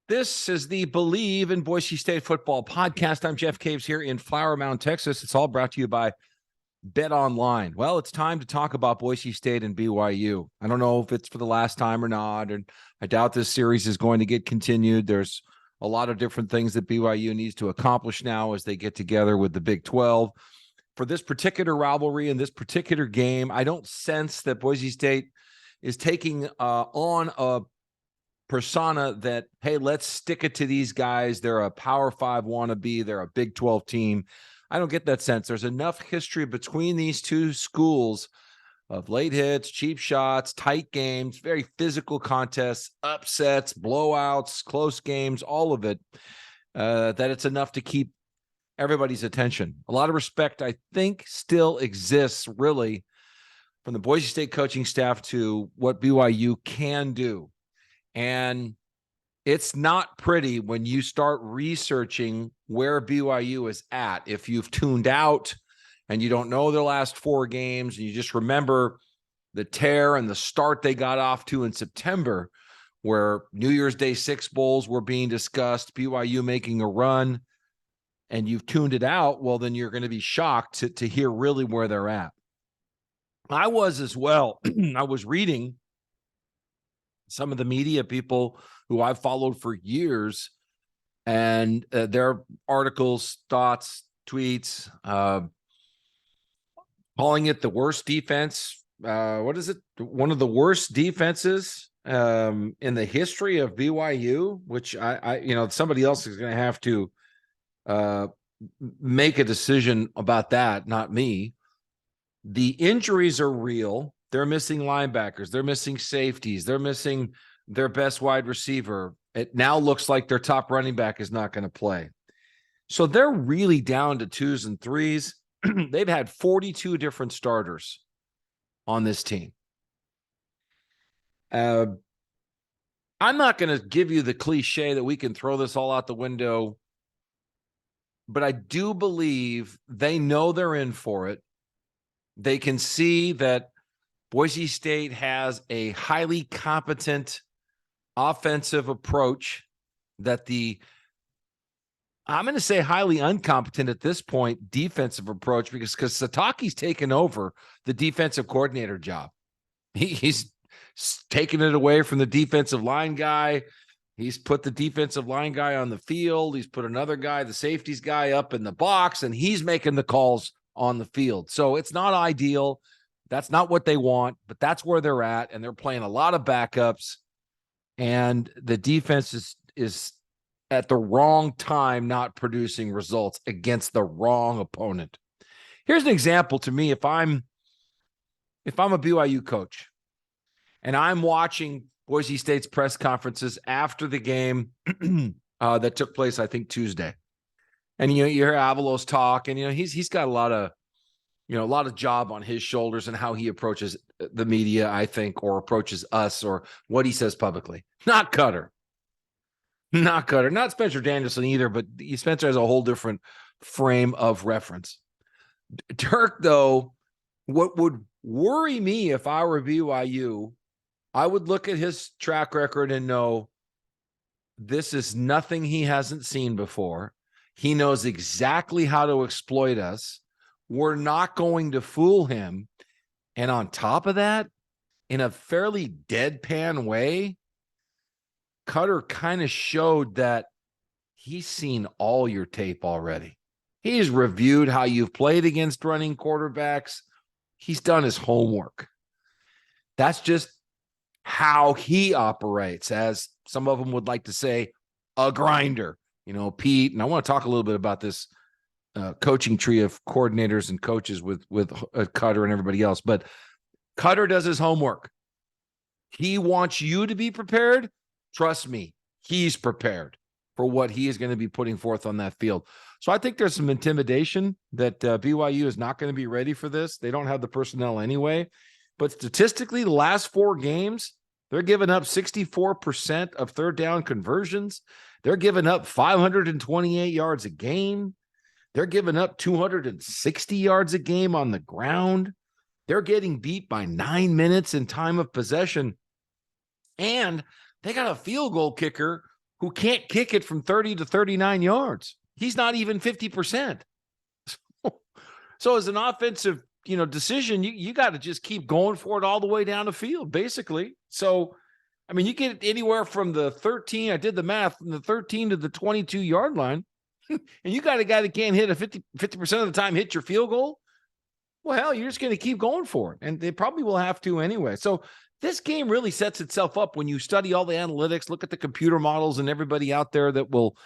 This is the Believe in Boise State Football podcast. I'm Jeff Caves here in Flower Mound, Texas. It's all brought to you by Bet Online. Well, it's time to talk about Boise State and BYU. I don't know if it's for the last time or not, and I doubt this series is going to get continued. There's a lot of different things that BYU needs to accomplish now as they get together with the Big 12. For this particular rivalry and this particular game, I don't sense that Boise State is taking on a persona that, hey, let's stick it to these guys. They're a Power 5 wannabe. They're a Big 12 team. I don't get that sense. There's enough history between these two schools of late hits, cheap shots, tight games, very physical contests, upsets, blowouts, close games, all of it, that it's enough to keep everybody's attention. A lot of respect, I think, still exists, really, from the Boise State coaching staff to what BYU can do. And it's not pretty when you start researching where BYU is at. If you've tuned out and you don't know their last four games, and you just remember the tear and the start they got off to in September, where New Year's Day 6 bowls were being discussed, BYU making a run, and you've tuned it out, well, then you're going to be shocked to hear really where they're at. I was as well. I was reading some of the media people who I've followed for years, and their articles, thoughts, tweets, calling it the worst defense. What is it? One of the worst defenses in the history of BYU, which I somebody else is going to have to make a decision about that, not me. The injuries are real. They're missing linebackers. They're missing safeties. They're missing their best wide receiver. It now looks like their top running back is not going to play. So they're really down to 2s and 3s. They've had 42 different starters on this team. I'm not going to give you the cliche that we can throw this all out the window, but I do believe they know they're in for it. They can see that Boise State has a highly competent offensive approach that I'm going to say highly incompetent at this point, defensive approach, because Satake's taken over the defensive coordinator job. He's taken it away from the defensive line guy. He's put the defensive line guy on the field. He's put another guy, the safeties guy, up in the box, and he's making the calls on the field. So it's not ideal. That's not what they want, but that's where they're at, and they're playing a lot of backups, and the defense is at the wrong time not producing results against the wrong opponent. Here's an example to me. If I'm a BYU coach and I'm watching Boise State's press conferences after the game that took place, I think, Tuesday, and you hear Avalos talk, and he's got a lot of job on his shoulders and how he approaches the media, I think, or approaches us, or what he says publicly. Not Cutter. Not Spencer Danielson either, but Spencer has a whole different frame of reference. Dirk, though, what would worry me if I were BYU, I would look at his track record and know this is nothing he hasn't seen before. He knows exactly how to exploit us. We're not going to fool him. And on top of that, in a fairly deadpan way, Cutter kind of showed that he's seen all your tape already. He's reviewed how you've played against running quarterbacks. He's done his homework. That's just how he operates, as some of them would like to say, a grinder. Pete, and I want to talk a little bit about this coaching tree of coordinators and coaches with Cutter and everybody else. But Cutter does his homework. He wants you to be prepared. Trust me, he's prepared for what he is going to be putting forth on that field. So I think there's some intimidation that BYU is not going to be ready for this. They don't have the personnel anyway. But statistically, the last 4 games, they're giving up 64% of third down conversions. They're giving up 528 yards a game. They're giving up 260 yards a game on the ground. They're getting beat by 9 minutes in time of possession. And they got a field goal kicker who can't kick it from 30 to 39 yards. He's not even 50%. So as an offensive, decision, you got to just keep going for it all the way down the field, basically. So, I mean, you get anywhere from the 13, I did the math, from the 13 to the 22-yard line, and you got a guy that can't hit a 50% of the time hit your field goal. Well, hell, you're just going to keep going for it. And they probably will have to anyway. So this game really sets itself up when you study all the analytics, look at the computer models and everybody out there that will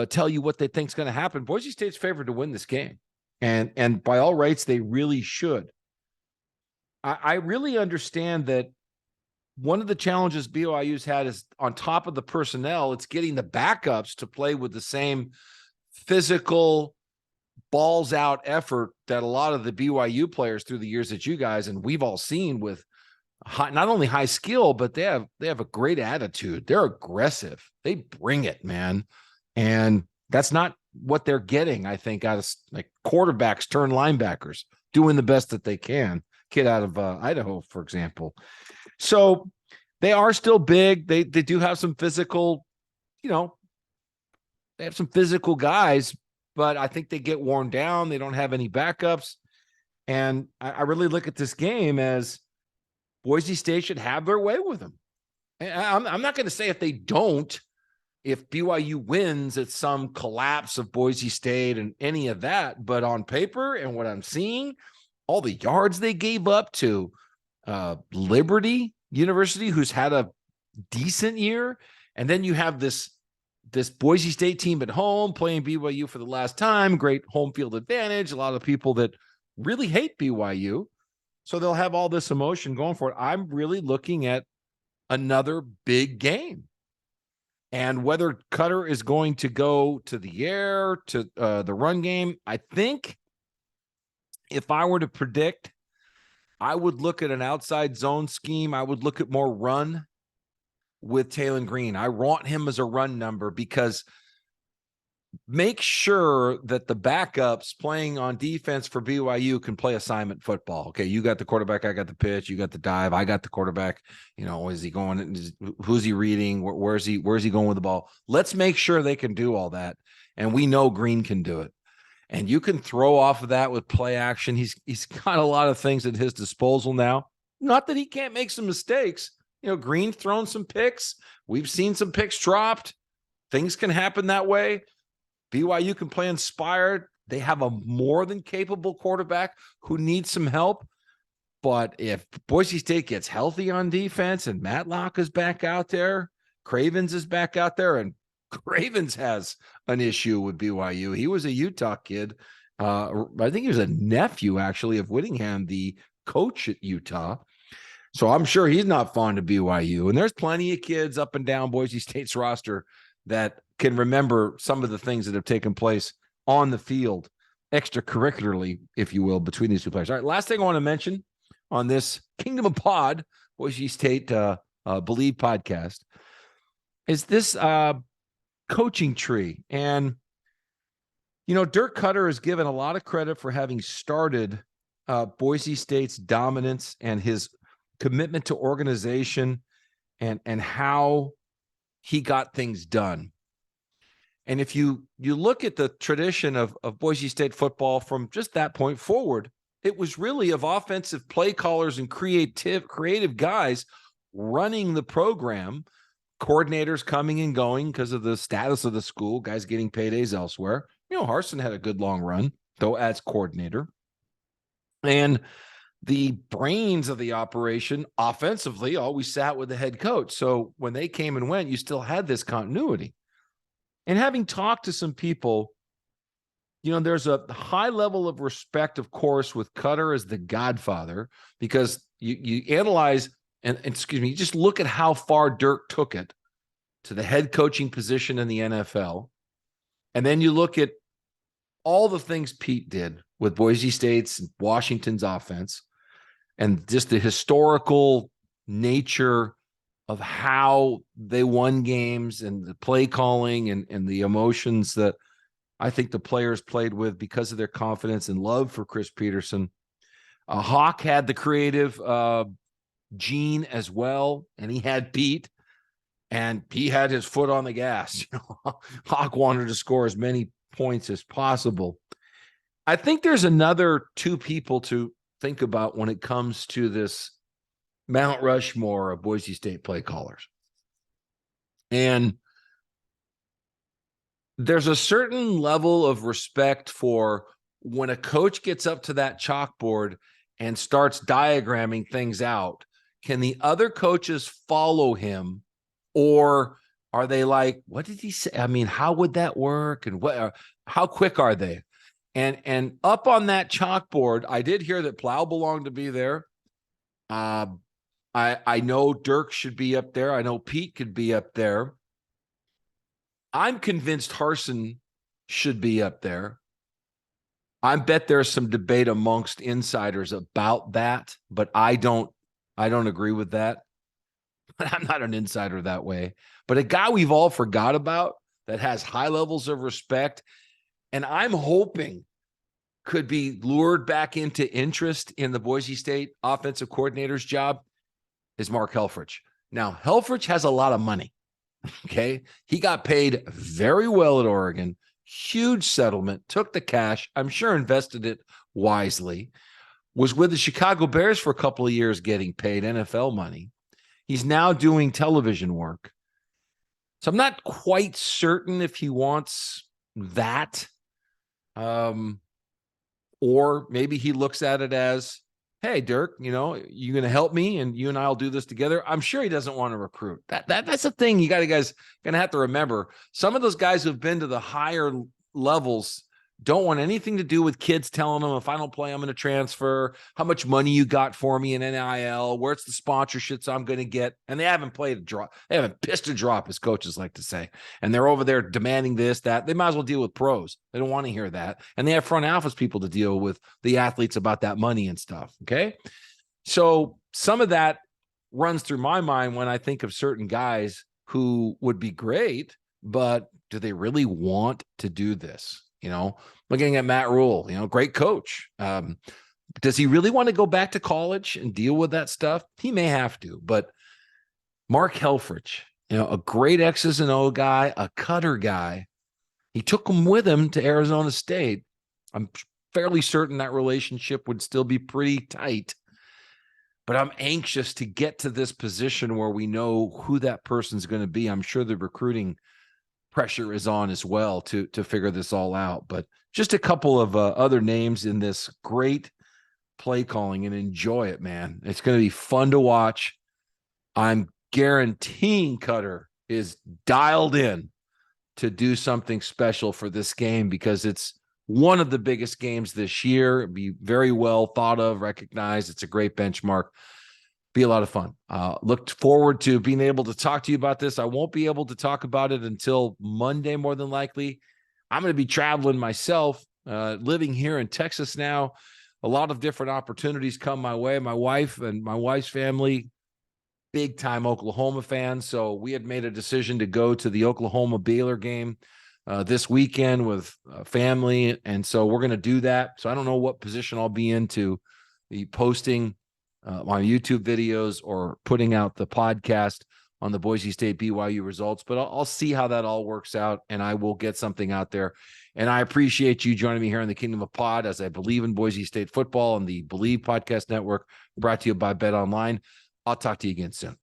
tell you what they think is going to happen. Boise State's favored to win this game. And by all rights, they really should. I really understand that one of the challenges BYU's had is on top of the personnel, it's getting the backups to play with the same physical, balls out effort that a lot of the BYU players through the years that you guys and we've all seen with not only high skill, but they have a great attitude. They're aggressive. They bring it, man. And that's not what they're getting, I think, out of like quarterbacks turn linebackers doing the best that they can. Kid out of Idaho, for example. So they are still big. They do have some physical, they have some physical guys, but I think they get worn down. They don't have any backups. And I really look at this game as Boise State should have their way with them. And I'm not going to say if they don't, if BYU wins, it's some collapse of Boise State and any of that. But on paper and what I'm seeing, all the yards they gave up to Liberty University, who's had a decent year. And then you have this Boise State team at home playing BYU for the last time, great home field advantage. A lot of people that really hate BYU. So they'll have all this emotion going for it. I'm really looking at another big game. And whether Cutter is going to go to the air, to the run game, I think if I were to predict, I would look at an outside zone scheme. I would look at more run with Taylon Green. I want him as a run number because make sure that the backups playing on defense for BYU can play assignment football. Okay, you got the quarterback, I got the pitch, you got the dive, I got the quarterback. Is he going? Who's he reading? Where's he going with the ball? Let's make sure they can do all that. And we know Green can do it. And you can throw off of that with play action. He's got a lot of things at his disposal now. Not that he can't make some mistakes. Green's thrown some picks. We've seen some picks dropped. Things can happen that way. BYU can play inspired. They have a more than capable quarterback who needs some help. But if Boise State gets healthy on defense and Matlock is back out there, Cravens is back out there, and Cravens has an issue with BYU. He was a Utah kid. I think he was a nephew, actually, of Whittingham, the coach at Utah. So I'm sure he's not fond of BYU. And there's plenty of kids up and down Boise State's roster that can remember some of the things that have taken place on the field, extracurricularly, if you will, between these two players. All right, last thing I want to mention on this Kingdom of Pod, Boise State Believe podcast, is this coaching tree. And, Dirk Cutter is given a lot of credit for having started Boise State's dominance and his commitment to organization and how he got things done. And if you look at the tradition of Boise State football from just that point forward, it was really of offensive play callers and creative guys running the program, coordinators coming and going because of the status of the school, guys getting paydays elsewhere. Harsin had a good long run, though, as coordinator. And the brains of the operation offensively always sat with the head coach. So when they came and went, you still had this continuity. And having talked to some people, there's a high level of respect, of course, with Cutter as the godfather, because you analyze and you just look at how far Dirk took it to the head coaching position in the NFL. And then you look at all the things Pete did with Boise State's and Washington's offense and just the historical nature of how they won games and the play calling and the emotions that I think the players played with because of their confidence and love for Chris Peterson. Hawk had the creative gene as well, and he had Pete. and he had his foot on the gas. Hawk wanted to score as many points as possible. I think there's another two people to think about when it comes to this Mount Rushmore of Boise State play callers. And there's a certain level of respect for when a coach gets up to that chalkboard and starts diagramming things out. Can the other coaches follow him, or are they like, what did he say? I mean, how would that work? And how quick are they? And up on that chalkboard, I did hear that Plow belonged to be there. I know Dirk should be up there. I know Pete could be up there. I'm convinced Harsin should be up there. I bet there's some debate amongst insiders about that, but I don't agree with that. I'm not an insider that way. But a guy we've all forgot about that has high levels of respect, and I'm hoping could be lured back into interest in the Boise State offensive coordinator's job, is Mark Helfrich. Now, Helfrich has a lot of money. Okay. He got paid very well at Oregon, huge settlement, took the cash, I'm sure invested it wisely, was with the Chicago Bears for a couple of years getting paid NFL money. He's now doing television work. So I'm not quite certain if he wants that. Or maybe he looks at it as, hey, Dirk, you going to help me and you and I will do this together. I'm sure he doesn't want to recruit. That's the thing you guys going to have to remember. Some of those guys who've been to the higher levels don't want anything to do with kids telling them, if I don't play, I'm going to transfer, how much money you got for me in NIL, where's the sponsorships I'm going to get. And they haven't played a drop. They haven't pissed a drop, as coaches like to say. And they're over there demanding this, that. They might as well deal with pros. They don't want to hear that. And they have front office people to deal with the athletes about that money and stuff. Okay. So some of that runs through my mind when I think of certain guys who would be great, but do they really want to do this? Looking at Matt Rule, great coach. Does he really want to go back to college and deal with that stuff? He may have to, but Mark Helfrich, a great X's and O guy, a cutter guy. He took him with him to Arizona State. I'm fairly certain that relationship would still be pretty tight, but I'm anxious to get to this position where we know who that person's going to be. I'm sure the recruiting pressure is on as well to figure this all out. But just a couple of other names in this great play calling, and enjoy it, man. It's going to be fun to watch. I'm guaranteeing Cutter is dialed in to do something special for this game because it's one of the biggest games this year. It'd be very well thought of, recognized. It's a great benchmark. Be a lot of fun. Looked forward to being able to talk to you about this. I won't be able to talk about it until Monday, more than likely. I'm going to be traveling myself, living here in Texas now. A lot of different opportunities come my way. My wife and my wife's family, big time Oklahoma fans. So we had made a decision to go to the Oklahoma Baylor game this weekend with family. And so we're going to do that. So I don't know what position I'll be in to be posting my YouTube videos or putting out the podcast on the Boise State BYU results, but I'll see how that all works out, and I will get something out there. And I appreciate you joining me here in the Kingdom of Pod as I believe in Boise State football and the Believe Podcast Network, brought to you by Bet Online. I'll talk to you again soon.